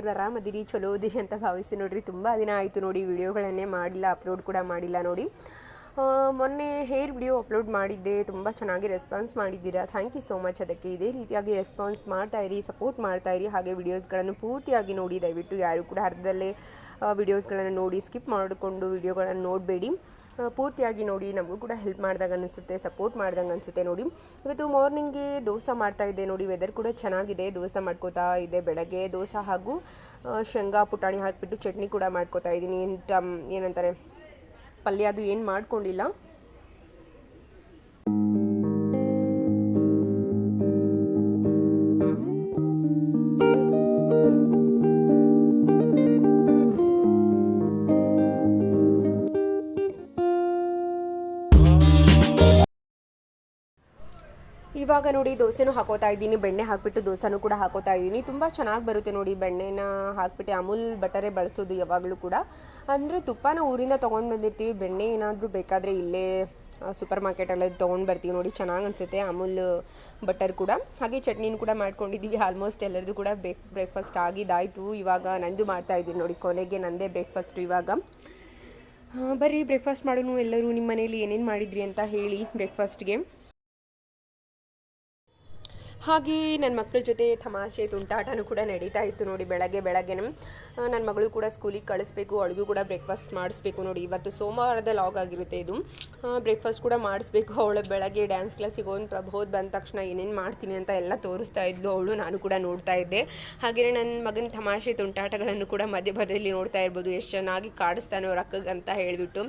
ಎಲ್ಲರೂ ಆರಾಮದಿರಿ ಚಲೋ ಓದಿರಿ ಅಂತ ಭಾವಿಸಿ ನೋಡಿರಿ. ತುಂಬ ದಿನ ಆಯಿತು ನೋಡಿ ವಿಡಿಯೋಗಳನ್ನೇ ಮಾಡಿಲ್ಲ, ಅಪ್ಲೋಡ್ ಕೂಡ ಮಾಡಿಲ್ಲ ನೋಡಿ. ಮೊನ್ನೆ ಹೇರ್ ವಿಡಿಯೋ ಅಪ್ಲೋಡ್ ಮಾಡಿದ್ದೆ, ತುಂಬ ಚೆನ್ನಾಗಿ ರೆಸ್ಪಾನ್ಸ್ ಮಾಡಿದ್ದೀರಾ, ಥ್ಯಾಂಕ್ ಯು ಸೋ ಮಚ್. ಅದಕ್ಕೆ ಇದೇ ರೀತಿಯಾಗಿ ರೆಸ್ಪಾನ್ಸ್ ಮಾಡ್ತಾಯಿರಿ, ಸಪೋರ್ಟ್ ಮಾಡ್ತಾಯಿರಿ. ಹಾಗೆ ವಿಡಿಯೋಸ್ಗಳನ್ನು ಪೂರ್ತಿಯಾಗಿ ನೋಡಿ, ದಯವಿಟ್ಟು ಯಾರು ಕೂಡ ಅರ್ಧದಲ್ಲೇ ವಿಡಿಯೋಸ್ಗಳನ್ನು ನೋಡಿ ಸ್ಕಿಪ್ ಮಾಡಿಕೊಂಡು ವಿಡಿಯೋಗಳನ್ನು ನೋಡಬೇಡಿ, ಪೂರ್ತಿಯಾಗಿ ನೋಡಿ. ನಮಗೂ ಕೂಡ ಹೆಲ್ಪ್ ಮಾಡಿದಾಗ ಅನಿಸುತ್ತೆ, ಸಪೋರ್ಟ್ ಮಾಡ್ದಂಗೆ ಅನಿಸುತ್ತೆ ನೋಡಿ. ಇವತ್ತು ಮಾರ್ನಿಂಗ್ಗೆ ದೋಸೆ ಮಾಡ್ತಾಯಿದ್ದೆ ನೋಡಿ, ವೆದರ್ ಕೂಡ ಚೆನ್ನಾಗಿದೆ. ದೋಸೆ ಮಾಡ್ಕೋತಾ ಇದೆ ಬೆಳಗ್ಗೆ. ದೋಸೆ ಹಾಗೂ ಶೇಂಗಾ ಪುಟಾಣಿ ಹಾಕಿಬಿಟ್ಟು ಚಟ್ನಿ ಕೂಡ ಮಾಡ್ಕೋತಾ ಇದ್ದೀನಿ. ಏನಂತಾರೆ ಪಲ್ಯ ಅದು ಏನು ಮಾಡ್ಕೊಂಡಿಲ್ಲ. ಇವಾಗ ನೋಡಿ ದೋಸೆನೂ ಹಾಕೋತಾ ಇದ್ದೀನಿ, ಬೆಣ್ಣೆ ಹಾಕಿಬಿಟ್ಟು ದೋಸೆನೂ ಕೂಡ ಹಾಕೋತಾ ಇದ್ದೀನಿ. ತುಂಬ ಚೆನ್ನಾಗಿ ಬರುತ್ತೆ ನೋಡಿ, ಬೆಣ್ಣೆನ ಹಾಕ್ಬಿಟ್ಟು ಅಮೂಲ್ ಬಟರೇ ಬಳಸೋದು ಯಾವಾಗಲೂ ಕೂಡ. ಅಂದರೆ ತುಪ್ಪನ ಊರಿಂದ ತೊಗೊಂಡು ಬಂದಿರ್ತೀವಿ, ಬೆಣ್ಣೆ ಏನಾದರೂ ಬೇಕಾದರೆ ಇಲ್ಲೇ ಸೂಪರ್ ಮಾರ್ಕೆಟಲ್ಲಿ ತೊಗೊಂಡು ಬರ್ತೀವಿ ನೋಡಿ, ಚೆನ್ನಾಗಿ ಅನಿಸುತ್ತೆ ಅಮೂಲ್ ಬಟರ್ ಕೂಡ. ಹಾಗೆ ಚಟ್ನಿನೂ ಕೂಡ ಮಾಡ್ಕೊಂಡಿದ್ದೀವಿ. ಆಲ್ಮೋಸ್ಟ್ ಎಲ್ಲರದ್ದು ಕೂಡ ಬ್ರೇಕ್ಫಾಸ್ಟ್ ಆಗಿದ್ದಾಯಿತು. ಇವಾಗ ನಂದು ಮಾಡ್ತಾಯಿದ್ದೀನಿ ನೋಡಿ, ಕೊನೆಗೆ ನಂದೇ ಬ್ರೇಕ್ಫಾಸ್ಟು. ಇವಾಗ ಬರೀ ಬ್ರೇಕ್ಫಾಸ್ಟ್ ಮಾಡೋನು. ಎಲ್ಲರೂ ನಿಮ್ಮ ಮನೇಲಿ ಏನೇನು ಮಾಡಿದ್ರಿ ಅಂತ ಹೇಳಿ ಬ್ರೇಕ್ಫಾಸ್ಟ್ಗೆ. ಹಾಗೆ ನನ್ನ ಮಕ್ಕಳ ಜೊತೆ ತಮಾಷೆ ತುಂಟಾಟನೂ ಕೂಡ ನಡೀತಾ ಇತ್ತು ನೋಡಿ. ಬೆಳಗ್ಗೆನೇ ನನ್ನ ಮಗಳು ಕೂಡ ಸ್ಕೂಲಿಗೆ ಕಳಿಸ್ಬೇಕು, ಅವಳಿಗೂ ಕೂಡ ಬ್ರೇಕ್ಫಾಸ್ಟ್ ಮಾಡಿಸ್ಬೇಕು ನೋಡಿ. ಇವತ್ತು ಸೋಮವಾರದ ಲಾಗ್ ಆಗಿರುತ್ತೆ ಇದು. ಬ್ರೇಕ್ಫಾಸ್ಟ್ ಕೂಡ ಮಾಡಿಸ್ಬೇಕು. ಅವಳು ಬೆಳಗ್ಗೆ ಡ್ಯಾನ್ಸ್ ಕ್ಲಾಸಿಗೆ ಹೋದ್ ಬಂದ ತಕ್ಷಣ ಏನೇನು ಮಾಡ್ತೀನಿ ಅಂತ ಎಲ್ಲ ತೋರಿಸ್ತಾ ಇದ್ಲು ಅವಳು. ನಾನು ಕೂಡ ನೋಡ್ತಾ ಇದ್ದೆ. ಹಾಗೆಯೇ ನನ್ನ ಮಗನ ತಮಾಷೆ ತುಂಟಾಟಗಳನ್ನು ಕೂಡ ಮಧ್ಯದಲ್ಲಿ ನೋಡ್ತಾ ಇರ್ಬೋದು. ಎಷ್ಟು ಚೆನ್ನಾಗಿ ಕಾಡಿಸ್ತಾನೆ ಅವ್ರ ಅಕ್ಕಗೆ ಅಂತ ಹೇಳಿಬಿಟ್ಟು.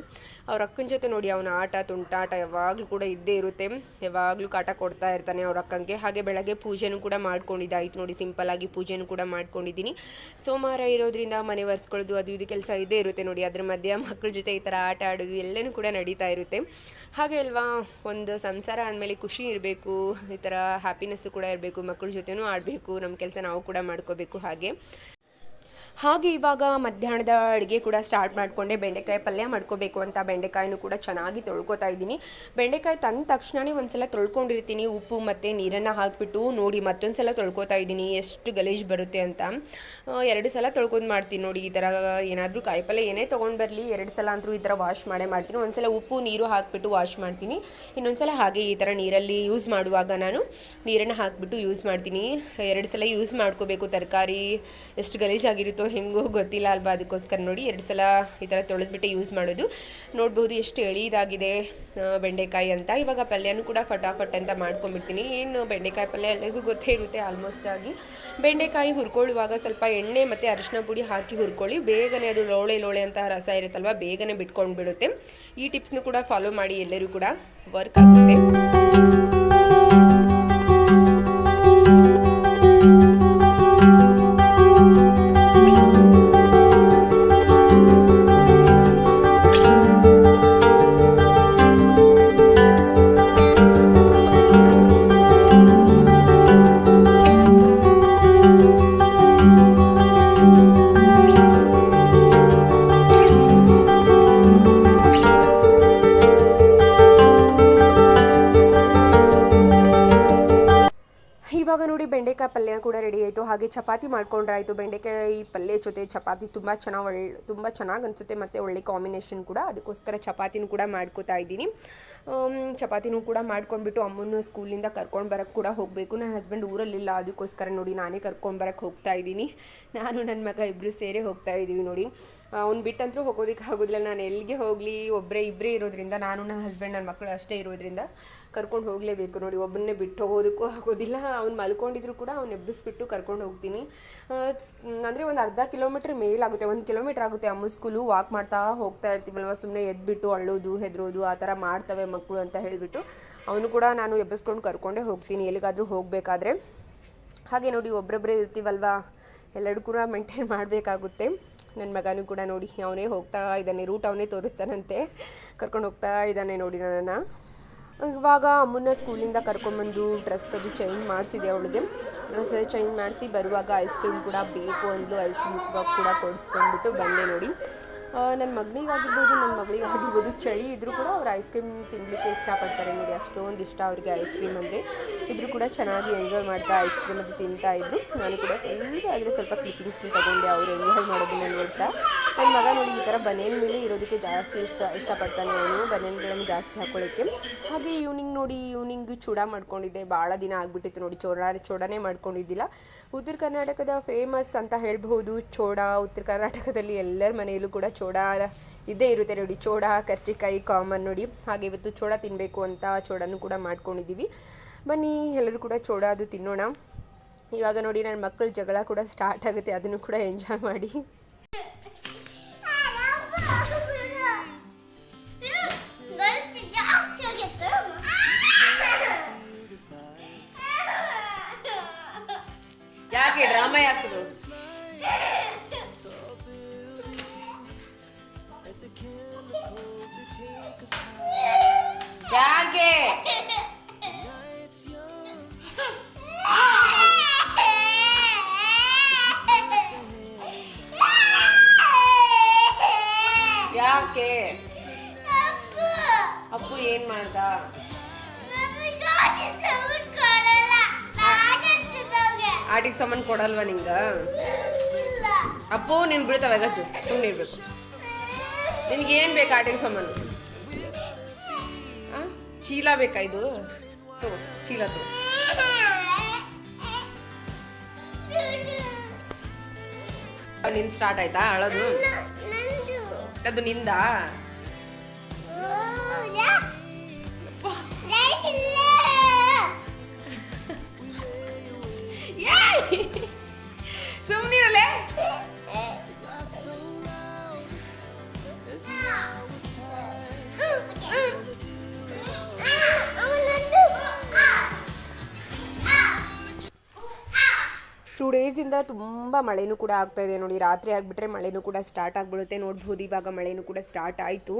ಅವ್ರ ಅಕ್ಕನ ಜೊತೆ ನೋಡಿ ಅವನ ಆಟ ತುಂಟಾಟ ಯಾವಾಗಲೂ ಕೂಡ ಇದ್ದೇ ಇರುತ್ತೆ. ಯಾವಾಗಲೂ ಕಾಟ ಕೊಡ್ತಾ ಇರ್ತಾನೆ ಅವ್ರ ಅಕ್ಕಂಗೆ. ಹಾಗೆ ಬೆಳಗ್ಗೆ ಪೂಜೆನೂ ಕೂಡ ಮಾಡ್ಕೊಂಡಿದ್ದಾಯಿತು ನೋಡಿ, ಸಿಂಪಲ್ ಆಗಿ ಪೂಜೆನೂ ಕೂಡ ಮಾಡ್ಕೊಂಡಿದ್ದೀನಿ. ಸೋಮವಾರ ಇರೋದ್ರಿಂದ ಮನೆ ಒರೆಸ್ಕೊಳ್ಳೋದು ಅದು ಇದು ಕೆಲಸ ಇದ್ದೇ ಇರುತ್ತೆ ನೋಡಿ. ಅದ್ರ ಮಧ್ಯೆ ಮಕ್ಕಳ ಜೊತೆ ಈ ಥರ ಆಟ ಆಡೋದು ಎಲ್ಲನೂ ಕೂಡ ನಡೀತಾ ಇರುತ್ತೆ. ಹಾಗೆ ಅಲ್ವಾ, ಒಂದು ಸಂಸಾರ ಅಂದಮೇಲೆ ಖುಷಿ ಇರಬೇಕು, ಈ ಥರ ಹ್ಯಾಪಿನೆಸ್ಸು ಕೂಡ ಇರಬೇಕು, ಮಕ್ಕಳ ಜೊತೆನೂ ಆಡಬೇಕು, ನಮ್ಮ ಕೆಲಸ ನಾವು ಕೂಡ ಮಾಡ್ಕೋಬೇಕು. ಹಾಗೆ ಇವಾಗ ಮಧ್ಯಾಹ್ನದ ಅಡುಗೆ ಕೂಡ ಸ್ಟಾರ್ಟ್ ಮಾಡಿಕೊಂಡೆ. ಬೆಂಡೆಕಾಯಿ ಪಲ್ಯ ಮಾಡ್ಕೋಬೇಕು ಅಂತ ಬೆಂಡೆಕಾಯಿನೂ ಕೂಡ ಚೆನ್ನಾಗಿ ತೊಳ್ಕೊತಾ ಇದ್ದೀನಿ. ಬೆಂಡೆಕಾಯಿ ತಂದ ತಕ್ಷಣವೇ ಒಂದು ಸಲ ತೊಳ್ಕೊಂಡಿರ್ತೀನಿ, ಉಪ್ಪು ಮತ್ತು ನೀರನ್ನು ಹಾಕಿಬಿಟ್ಟು ನೋಡಿ ಮತ್ತೊಂದು ಸಲ ತೊಳ್ಕೊತಾ ಇದ್ದೀನಿ. ಎಷ್ಟು ಗಲೀಜು ಬರುತ್ತೆ ಅಂತ 2 ಸಲ ತೊಳ್ಕೊಂಡು ಮಾಡ್ತೀನಿ ನೋಡಿ. ಈ ಥರ ಏನಾದರೂ ಕಾಯಿಪಲ್ಯ ಏನೇ ತೊಗೊಂಡು ಬರಲಿ 2 ಸಲ ಅಂತೂ ಈ ಥರ ವಾಶ್ ಮಾಡೇ ಮಾಡ್ತೀನಿ. ಒಂದು ಸಲ ಉಪ್ಪು ನೀರು ಹಾಕಿಬಿಟ್ಟು ವಾಶ್ ಮಾಡ್ತೀನಿ, ಇನ್ನೊಂದು ಸಲ ಹಾಗೆ ಈ ಥರ ನೀರಲ್ಲಿ ಯೂಸ್ ಮಾಡುವಾಗ ನಾನು ನೀರನ್ನು ಹಾಕಿಬಿಟ್ಟು ಯೂಸ್ ಮಾಡ್ತೀನಿ. 2 ಸಲ ಯೂಸ್ ಮಾಡ್ಕೋಬೇಕು. ತರಕಾರಿ ಎಷ್ಟು ಗಲೀಜಾಗಿರುತ್ತೋ ಹೆಂಗೋ ಗೊತ್ತಿಲ್ಲ ಅಲ್ವಾ, ಅದಕ್ಕೋಸ್ಕರ ನೋಡಿ 2 ಸಲ ಈ ಥರ ತೊಳೆದ್ಬಿಟ್ಟು ಯೂಸ್ ಮಾಡೋದು. ನೋಡ್ಬೋದು ಎಷ್ಟು ಎಳೀದಾಗಿದೆ ಬೆಂಡೆಕಾಯಿ ಅಂತ. ಇವಾಗ ಪಲ್ಯನೂ ಕೂಡ ಫಟಾಫಟ್ ಅಂತ ಮಾಡ್ಕೊಂಬಿಡ್ತೀನಿ. ಏನು ಬೆಂಡೆಕಾಯಿ ಪಲ್ಯ ಎಲ್ಲರಿಗೂ ಗೊತ್ತೇ ಇರುತ್ತೆ ಆಲ್ಮೋಸ್ಟ್ ಆಗಿ. ಬೆಂಡೆಕಾಯಿ ಹುರ್ಕೊಳ್ಳುವಾಗ ಸ್ವಲ್ಪ ಎಣ್ಣೆ ಮತ್ತು ಅರಿಶಿನ ಪುಡಿ ಹಾಕಿ ಹುರ್ಕೊಳ್ಳಿ, ಬೇಗನೆ ಅದು ಲೋಳೆ ಅಂತ ರಸ ಇರುತ್ತಲ್ವ, ಬೇಗನೆ ಬಿಟ್ಕೊಂಡು ಬಿಡುತ್ತೆ. ಈ ಟಿಪ್ಸ್ನು ಕೂಡ ಫಾಲೋ ಮಾಡಿ, ಎಲ್ಲರೂ ಕೂಡ ವರ್ಕ್ ಆಗುತ್ತೆ. ಇವಾಗ ನೋಡಿ ಬೆಂಡೆಕಾಯಿ ಪಲ್ಯ ಕೂಡ ರೆಡಿ ಆಯಿತು. ಹಾಗೆ ಚಪಾತಿ ಮಾಡ್ಕೊಂಡ್ರಾಯಿತು. ಬೆಂಡೆಕಾಯಿ ಪಲ್ಯ ಜೊತೆ ಚಪಾತಿ ತುಂಬ ಚೆನ್ನಾಗಿ ಅನಿಸುತ್ತೆ ಮತ್ತು ಒಳ್ಳೆ ಕಾಂಬಿನೇಷನ್ ಕೂಡ. ಅದಕ್ಕೋಸ್ಕರ ಚಪಾತಿನೂ ಕೂಡ ಮಾಡ್ಕೋತಾ ಇದ್ದೀನಿ. ಚಪಾತಿನೂ ಕೂಡ ಮಾಡ್ಕೊಂಡ್ಬಿಟ್ಟು ಅಮ್ಮನ ಸ್ಕೂಲಿಂದ ಕರ್ಕೊಂಡು ಬರೋಕ್ಕೆ ಕೂಡ ಹೋಗಬೇಕು. ನನ್ನ ಹಸ್ಬೆಂಡ್ ಊರಲ್ಲಿಲ್ಲ, ಅದಕ್ಕೋಸ್ಕರ ನೋಡಿ ನಾನೇ ಕರ್ಕೊಂಡು ಬರೋಕ್ಕೆ ಹೋಗ್ತಾ ಇದ್ದೀನಿ. ನಾನು ನನ್ನ ಮಗ ಇಬ್ಬರು ಸೇರಿ ಹೋಗ್ತಾ ಇದ್ದೀವಿ ನೋಡಿ. ಅವ್ನು ಬಿಟ್ಟಂತೂ ಹೋಗೋದಕ್ಕೆ ಆಗೋದಿಲ್ಲ. ನಾನು ಎಲ್ಲಿಗೆ ಹೋಗಲಿ, ಇಬ್ಬರೇ ಇರೋದ್ರಿಂದ, ನಾನು ನನ್ನ ಹಸ್ಬೆಂಡ್ ನನ್ನ ಮಕ್ಕಳು ಅಷ್ಟೇ ಇರೋದ್ರಿಂದ ಕರ್ಕೊಂಡು ಹೋಗಲೇಬೇಕು ನೋಡಿ. ಒಬ್ಬನ್ನೇ ಬಿಟ್ಟು ಹೋಗೋದಕ್ಕೂ ಆಗೋದಿಲ್ಲ. ಅವ್ನು ಮಲ್ಕೊಂಡಿದ್ರು ಕೂಡ ಅವ್ನು ಎಬ್ಬಿಸ್ಬಿಟ್ಟು ಕರ್ಕೊಂಡು ಹೋಗ್ತೀನಿ. ಅಂದರೆ ಒಂದು ಅರ್ಧ ಕಿಲೋಮೀಟ್ರ್ ಮೇಲಾಗುತ್ತೆ, 1 ಕಿಲೋಮೀಟ್ರ್ ಆಗುತ್ತೆ ಅಮ್ಮ ಸ್ಕೂಲು. ವಾಕ್ ಮಾಡ್ತಾ ಹೋಗ್ತಾ ಇರ್ತೀವಲ್ವ, ಸುಮ್ಮನೆ ಎದ್ಬಿಟ್ಟು ಅಳ್ಳೋದು ಹೆದರೋದು ಆ ಥರ ಮಾಡ್ತವೆ ಮಕ್ಕಳು ಅಂತ ಹೇಳಿಬಿಟ್ಟು ಅವನು ಕೂಡ ನಾನು ಎಬ್ಬಿಸ್ಕೊಂಡು ಕರ್ಕೊಂಡೇ ಹೋಗ್ತೀನಿ ಎಲ್ಲಿಗಾದರೂ ಹೋಗಬೇಕಾದ್ರೆ. ಹಾಗೆ ನೋಡಿ ಒಬ್ಬೊಬ್ಬರೇ ಇರ್ತೀವಲ್ವ, ಎಲ್ಲರೂ ಕೂಡ ಮೇಂಟೈನ್ ಮಾಡಬೇಕಾಗುತ್ತೆ. ನನ್ನ ಮಗನೂ ಕೂಡ ನೋಡಿ ಅವನೇ ಹೋಗ್ತಾ ಇದ್ದಾನೆ, ರೂಟ್ ಅವನೇ ತೋರಿಸ್ತಾನಂತೆ, ಕರ್ಕೊಂಡು ಹೋಗ್ತಾ ಇದ್ದಾನೆ ನೋಡಿ ನನ್ನನ್ನು. ಇವಾಗ ಅಮ್ಮನ ಸ್ಕೂಲಿಂದ ಕರ್ಕೊಂಬಂದು ಡ್ರೆಸ್ ಅದು ಚೇಂಜ್ ಮಾಡಿಸಿದೆ ಅವಳಿಗೆ. ಡ್ರೆಸ್ ಚೇಂಜ್ ಮಾಡಿಸಿ ಬರುವಾಗ ಐಸ್ ಕ್ರೀಮ್ ಕೂಡ ಬೇಕು ಅಂದ್ಲು. ಐಸ್ ಕ್ರೀಮ್ ಕೂಡ ಕೊಡಿಸ್ಕೊಂಡ್ಬಿಟ್ಟು ಬಂದೆ ನೋಡಿ. ನನ್ನ ಮಗಳಿಗಾಗಿರ್ಬೋದು ಚಳಿ ಇದ್ದರೂ ಕೂಡ ಅವ್ರು ಐಸ್ ಕ್ರೀಮ್ ತಿನ್ನಲಿಕ್ಕೆ ಇಷ್ಟಪಡ್ತಾರೆ ನೋಡಿ, ಅಷ್ಟೊಂದು ಇಷ್ಟ ಅವ್ರಿಗೆ ಐಸ್ ಕ್ರೀಮ್ ಅಂದರೆ. ಇಬ್ಬರು ಕೂಡ ಚೆನ್ನಾಗಿ ಎಂಜಾಯ್ ಮಾಡ್ತಾ ಐಸ್ ಕ್ರೀಮ್ ಅದು ತಿಂತಾಯಿದ್ರು. ನಾನು ಕೂಡ ಸ್ವಲ್ಪ ಕ್ಲಿಪ್ಪಿಂಗ್ಸ್ನ ತೊಗೊಂಡೆ ಅವ್ರು ಎಂಜಾಯ್ ಮಾಡೋದನ್ನ ನೋಡ್ತಾ. ನನ್ನ ಮಗ ನೋಡಿ ಈ ಥರ ಬನೇನ್ ಮೇಲೆ ಇರೋದಕ್ಕೆ ಜಾಸ್ತಿ ಇಷ್ಟಪಡ್ತಾನೆ, ಅವನು ಬನೇನ್ಗಳನ್ನು ಜಾಸ್ತಿ ಹಾಕೊಳ್ಳೋಕ್ಕೆ. ಹಾಗೆ ಈವ್ನಿಂಗ್ ಚೂಡ ಮಾಡ್ಕೊಂಡಿದ್ದೆ, ಭಾಳ ದಿನ ಆಗಿಬಿಟ್ಟಿತ್ತು ನೋಡಿ ಚೋಡಾನೇ ಮಾಡ್ಕೊಂಡಿದ್ದಿಲ್ಲ. ಉತ್ತರ ಕರ್ನಾಟಕದ ಫೇಮಸ್ ಅಂತ ಹೇಳ್ಬಹುದು ಚೋಡ. ಉತ್ತರ ಕರ್ನಾಟಕದಲ್ಲಿ ಎಲ್ಲರ ಮನೆಯಲ್ಲೂ ಕೂಡ ಚೋಡ ಇದ್ದೇ ಇರುತ್ತೆ ನೋಡಿ, ಚೋಡ ಕರ್ಜಿಕಾಯಿ ಕಾಮನ್ ನೋಡಿ. ಹಾಗೆ ಇವತ್ತು ಚೋಡ ತಿನ್ನಬೇಕು ಅಂತ ಚೋಡನೂ ಕೂಡ ಮಾಡ್ಕೊಂಡಿದ್ದೀವಿ. ಬನ್ನಿ ಎಲ್ಲರೂ ಕೂಡ ಚೋಡ ಅದು ತಿನ್ನೋಣ. ಇವಾಗ ನೋಡಿ ನನ್ನ ಮಕ್ಕಳ ಜಗಳ ಕೂಡ ಸ್ಟಾರ್ಟ್ ಆಗುತ್ತೆ, ಅದನ್ನು ಕೂಡ ಎಂಜಾಯ್ ಮಾಡಿ. ಯಾಕೆ ಡ್ರಾಮಾ ಯಾಕದು? ಯಾಕೆ ಯಾಕೆ ಅಪ್ಪು ಏನ್ ಮಾಡ್ದ? ಆಟಿಗೆ ಸಾಮಾನು ಕೊಡಲ್ವಾ ನಿಂಗ? ಅಪ್ಪು ನೀನು ಬೀಳ್ತಾವ ಗಜ್ಜು, ಸುಮ್ಮನೆ ಇರ್ಬೇಕು. ನಿನ್ಗೇನು ಬೇಕು ಆಟಿಗೆ ಸಾಮಾನು? ಚೀಲ ಬೇಕಾ? ಇದು ತಗೋ, ಚೀಲ ತಗೋ. ನಿನ್ ಸ್ಟಾರ್ಟ್ ಆಯ್ತಾ ಅಳೋದು? ಅದು ನಿಂದ? ಸುಮ್ಮನಿರಲೇ. ಟೂ ಡೇಸಿಂದ ತುಂಬ ಮಳೆನೂ ಕೂಡ ಆಗ್ತಾ ಇದೆ ನೋಡಿ. ರಾತ್ರಿ ಆಗಿಬಿಟ್ರೆ ಮಳೆನೂ ಕೂಡ ಸ್ಟಾರ್ಟ್ ಆಗಿಬಿಡುತ್ತೆ. ನೋಡ್ಬೋದು ಇವಾಗ ಮಳೆನೂ ಕೂಡ ಸ್ಟಾರ್ಟ್ ಆಯಿತು.